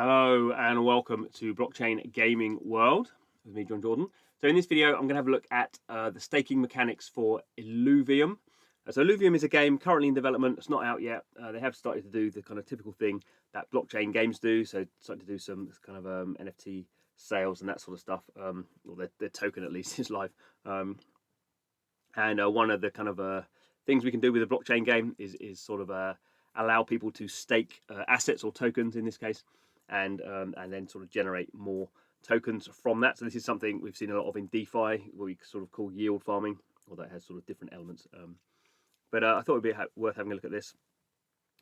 Hello and welcome to Blockchain Gaming World with me, John Jordan. So in this video, I'm going to have a look at the staking mechanics for Illuvium. So Illuvium is a game currently in development. It's not out yet. They have started to do the kind of typical thing that blockchain games do. So starting to do some kind of NFT sales and that sort of stuff. Or their token at least is live. And one of the kind of things we can do with a blockchain game is sort of allow people to stake assets or tokens in this case, and then sort of generate more tokens from that. So this is something we've seen a lot of in DeFi, what we sort of call yield farming, although it has sort of different elements. But I thought it'd be worth having a look at this.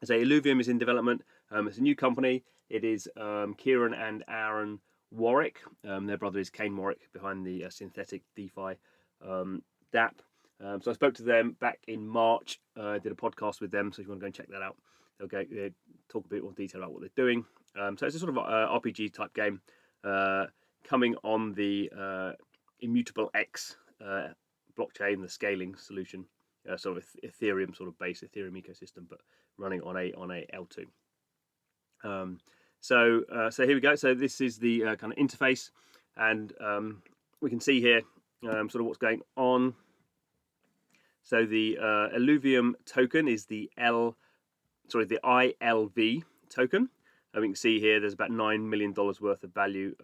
So Illuvium is in development. It's a new company. It is Kieran and Aaron Warwick. Their brother is Kane Warwick behind the synthetic DeFi DApp. So I spoke to them back in March. Did a podcast with them. So if you want to go and check that out, they'll talk a bit more detail about what they're doing. So it's a sort of RPG type game coming on the Immutable X blockchain, the scaling solution, sort of Ethereum sort of base Ethereum ecosystem, but running on a L2. So here we go. So this is the kind of interface, and we can see here sort of what's going on. So the Illuvium token is the ILV token. We can see here there's about $9 million worth of value.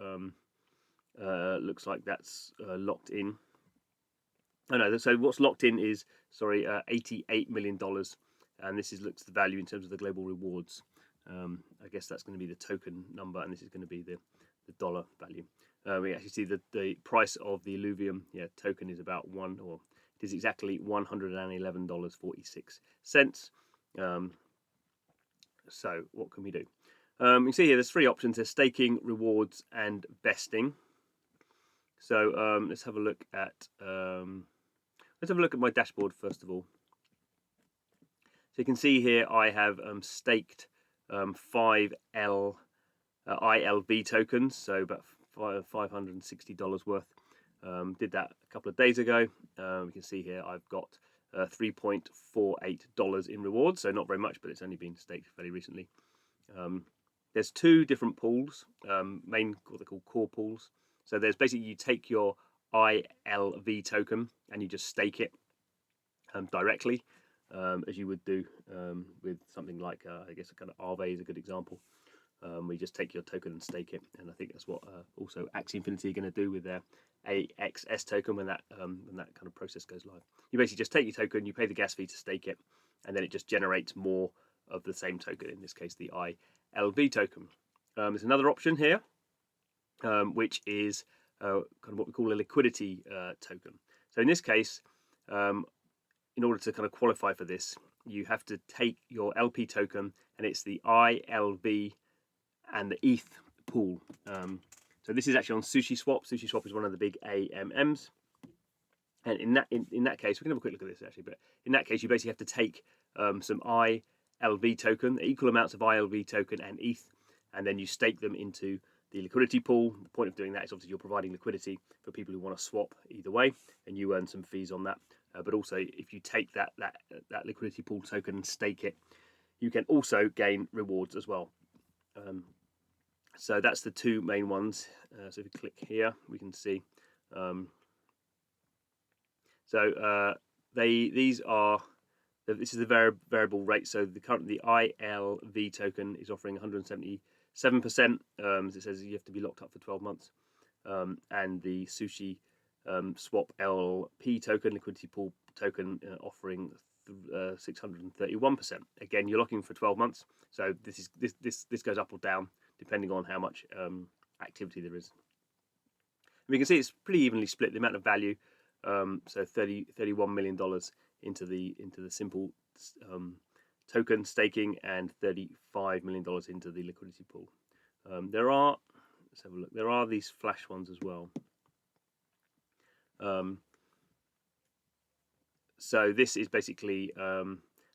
Looks like that's locked in. Oh no, so what's locked in is $88 million, and this looks the value in terms of the global rewards. I guess that's going to be the token number, and this is going to be the dollar value. We actually see that the price of the Illuvium token is about it is exactly $111.46. So what can we do? You can see here there's three options. There's staking, rewards, and vesting. So let's have a look at my dashboard first of all. So you can see here I have staked 5 ILV tokens, so about $560 worth. Did that a couple of days ago. We can see here I've got $3.48 in rewards, so not very much, but it's only been staked fairly recently. There's two different pools, what they're called core pools. So there's basically you take your ILV token and you just stake it directly, as you would do with something like I guess a kind of Aave is a good example. We just take your token and stake it, and I think that's what also Axie Infinity are going to do with their AXS token when that kind of process goes live. You basically just take your token, you pay the gas fee to stake it, and then it just generates more of the same token. In this case, the ILV token. There's another option here, which is kind of what we call a liquidity token. So in this case, in order to kind of qualify for this, you have to take your LP token, and it's the ILV and the ETH pool. So this is actually on SushiSwap. SushiSwap is one of the big AMMs, and in that case, we can have a quick look at this actually. But in that case, you basically have to take some ILV token, equal amounts of ILV token and ETH, and then you stake them into the liquidity pool. The point of doing that is obviously you're providing liquidity for people who want to swap either way, and you earn some fees on that. But also, if you take that liquidity pool token and stake it, you can also gain rewards as well. So that's the two main ones. So if we click here, we can see. This is the variable rate. So the ILV token is offering 177%. As it says, you have to be locked up for 12 months. And the Sushi Swap LP token, liquidity pool token, offering 631%. Again, you're locking for 12 months. So this goes up or down depending on how much activity there is. And we can see it's pretty evenly split. The amount of value, so $31 million into the simple token staking, and $35 million into the liquidity pool. Let's have a look. There are these flash ones as well. So this is basically, I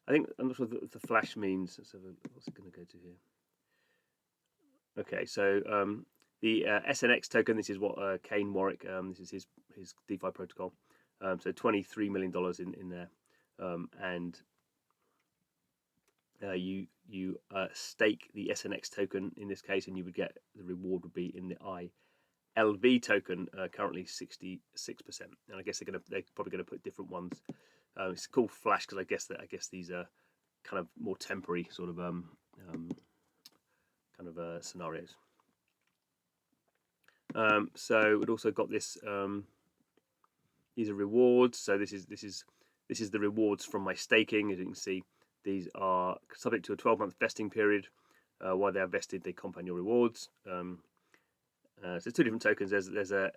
think, I'm not sure what the flash means. Let's have what's it going to go to here? Okay, so the SNX token, this is what Kane Warwick, this is his DeFi protocol. So $23 million in there. And you stake the SNX token in this case, and you would get the reward would be in the ILV token, currently 66%. And I guess they're probably gonna put different ones. It's called Flash because I guess these are kind of more temporary sort of scenarios. So we've also got this. These are rewards. So this is the rewards from my staking. As you can see, these are subject to a 12-month vesting period. While they are vested, they compound your rewards. So there's two different tokens. There's the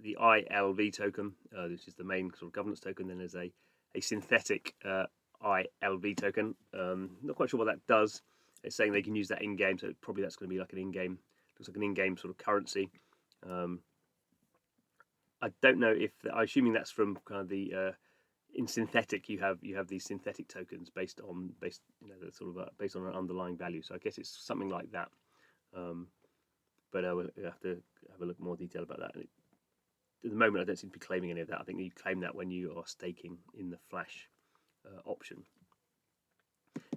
ILV token, which is the main sort of governance token. Then there's a synthetic ILV token. Not quite sure what that does. It's saying they can use that in game, so probably that's going to be like an in-game. Looks like an in-game sort of currency. I don't know if I'm assuming that's from kind of the in synthetic you have these synthetic tokens based on based on an underlying value. So I guess it's something like that. But we'll have to have a look more detail about that. At the moment, I don't seem to be claiming any of that. I think you claim that when you are staking in the Flash option.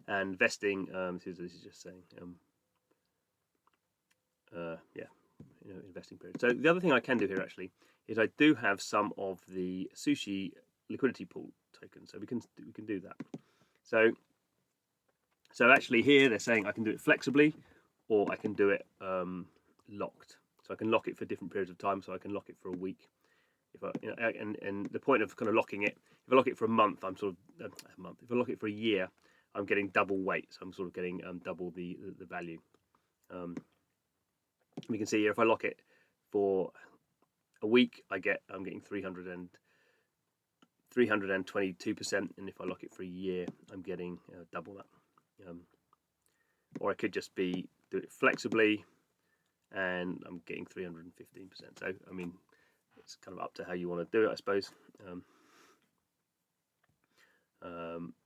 And vesting, this is just saying, investing period. So the other thing I can do here actually is I do have some of the sushi liquidity pool tokens, so we can do that. So actually here they're saying I can do it flexibly, or I can do it locked. So I can lock it for different periods of time. So I can lock it for a week. If I, and the point of kind of locking it, if I lock it for a month, I'm sort of a month. If I lock it for a year, I'm getting double weight. So I'm sort of getting double the value. We can see here if I lock it for a week, I'm getting 322%, and if I lock it for a year, I'm getting double that. Or I could just do it flexibly, and I'm getting 315%. So I mean, it's kind of up to how you want to do it, I suppose.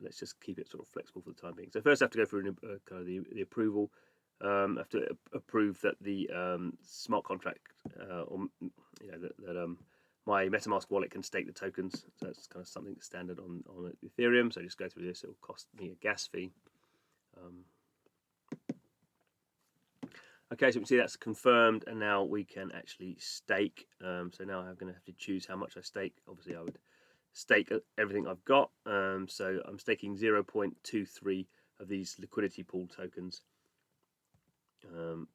Let's just keep it sort of flexible for the time being. So first, I have to go through kind of the approval. I have to approve that the smart contract, that my MetaMask wallet can stake the tokens. So that's kind of something standard on Ethereum. So just go through this. It will cost me a gas fee. Okay, so we can see that's confirmed, and now we can actually stake. So now I'm going to have to choose how much I stake. Obviously, I would stake everything I've got. So I'm staking 0.23 of these liquidity pool tokens.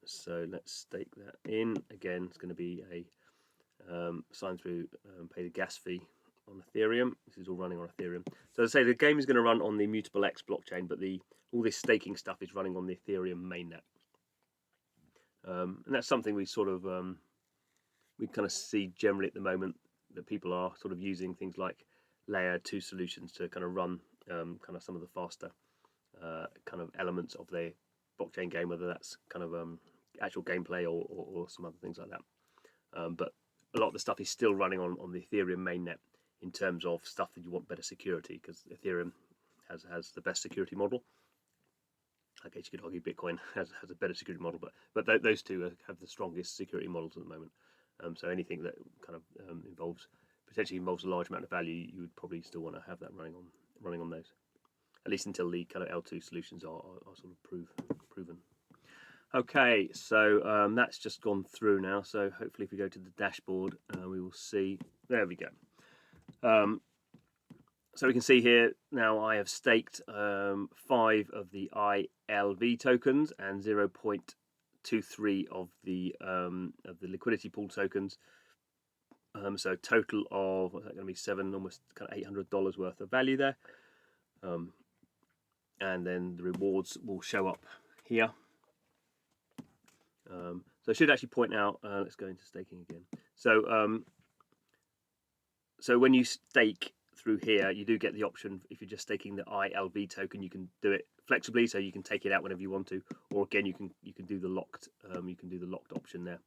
So let's stake that in. Again, it's going to be a sign through, pay the gas fee on Ethereum. This is all running on Ethereum. So as I say, the game is going to run on the Mutable X blockchain, but all this staking stuff is running on the Ethereum mainnet. And that's something we sort of we kind of see generally at the moment, that people are sort of using things like layer 2 solutions to kind of run kind of some of the faster kind of elements of their blockchain game, whether that's kind of actual gameplay or some other things like that. But a lot of the stuff is still running on the Ethereum mainnet in terms of stuff that you want better security, because Ethereum has the best security model. I guess you could argue Bitcoin has a better security model, but those two have the strongest security models at the moment. So anything that kind of potentially involves a large amount of value, you would probably still want to have that running on those, at least until the kind of L2 solutions are sort of proven. Okay, so that's just gone through now. So hopefully, if we go to the dashboard, we will see. There we go. So we can see here now I have staked 5 of the ILV tokens and 0.23 of the liquidity pool tokens. So total of, what's that going to be, almost kind of $800 worth of value there. And then the rewards will show up here. So I should actually point out, let's go into staking again. So when you stake through here, you do get the option, if you're just staking the ILV token, you can do it flexibly, so you can take it out whenever you want to, or again you can do the locked option there.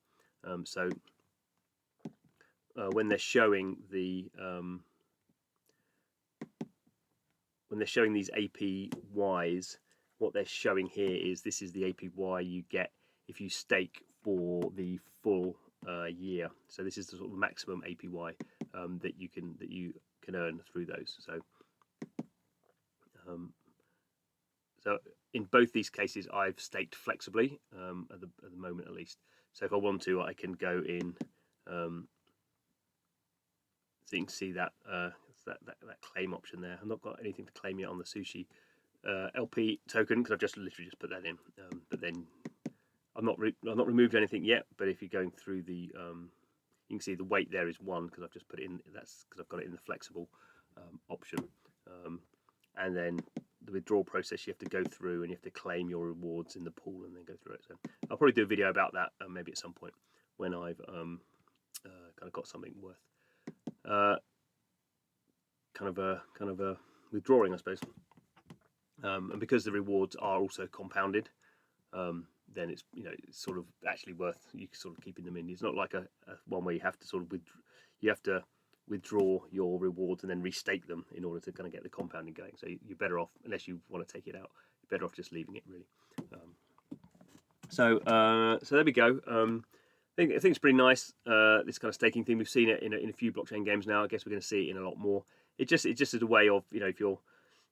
So when they're showing these APYs, what they're showing here is this is the APY you get if you stake for the full year. So this is the sort of maximum APY that you can earn through those. So in both these cases, I've staked flexibly at the moment, at least. So if I want to, I can go in. So you can see that that claim option there. I've not got anything to claim yet on the sushi LP token because I've just literally just put that in. But then I've not removed anything yet. But if you're going through the, you can see the weight there is 1 because I've just put it in. That's because I've got it in the flexible option. And then the withdrawal process, you have to go through and you have to claim your rewards in the pool and then go through it. So I'll probably do a video about that maybe at some point when I've kind of got something worth kind of a withdrawing, I suppose. And because the rewards are also compounded, then it's it's sort of actually worth you sort of keeping them in. It's not like a one where you have to sort of withdraw your rewards and then restake them in order to kind of get the compounding going. So you're better off, unless you want to take it out, you're better off just leaving it really. So there we go. I think it's pretty nice. This kind of staking thing, we've seen it in a few blockchain games now. I guess we're going to see it in a lot more. It just is a way of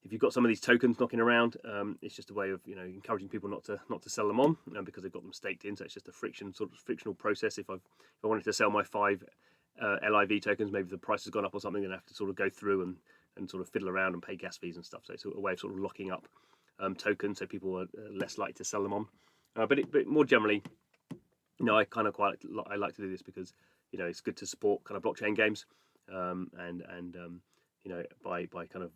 if you've got some of these tokens knocking around, it's just a way of encouraging people not to sell them on because they've got them staked in. So it's just a frictional process. If I wanted to sell my 5 LIV tokens, maybe the price has gone up or something, then I have to sort of go through and sort of fiddle around and pay gas fees and stuff. So it's a way of sort of locking up tokens so people are less likely to sell them on. But more generally, I kind of I like to do this because it's good to support kind of blockchain games, and by kind of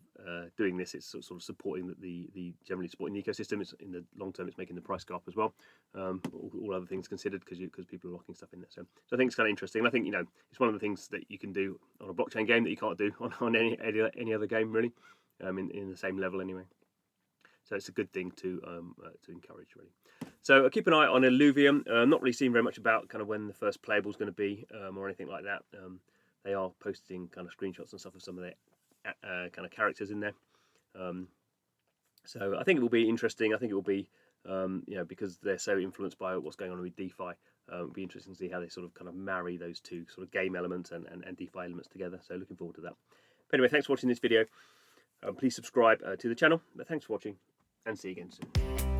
doing this, it's sort of supporting the generally supporting the ecosystem. It's in the long term, it's making the price go up as well. All other things considered, because people are locking stuff in there. So I think it's kind of interesting. And I think it's one of the things that you can do on a blockchain game that you can't do on any other game really, in the same level anyway. So it's a good thing to encourage really. So keep an eye on Illuvium. Not really seeing very much about kind of when the first playable is going to be or anything like that. They are posting kind of screenshots and stuff of some of their kind of characters in there. So I think it will be interesting. I think it will be because they're so influenced by what's going on with DeFi. It'll be interesting to see how they sort of kind of marry those two sort of game elements and DeFi elements together. So looking forward to that. But anyway, thanks for watching this video. Please subscribe to the channel. But thanks for watching, and see you again soon.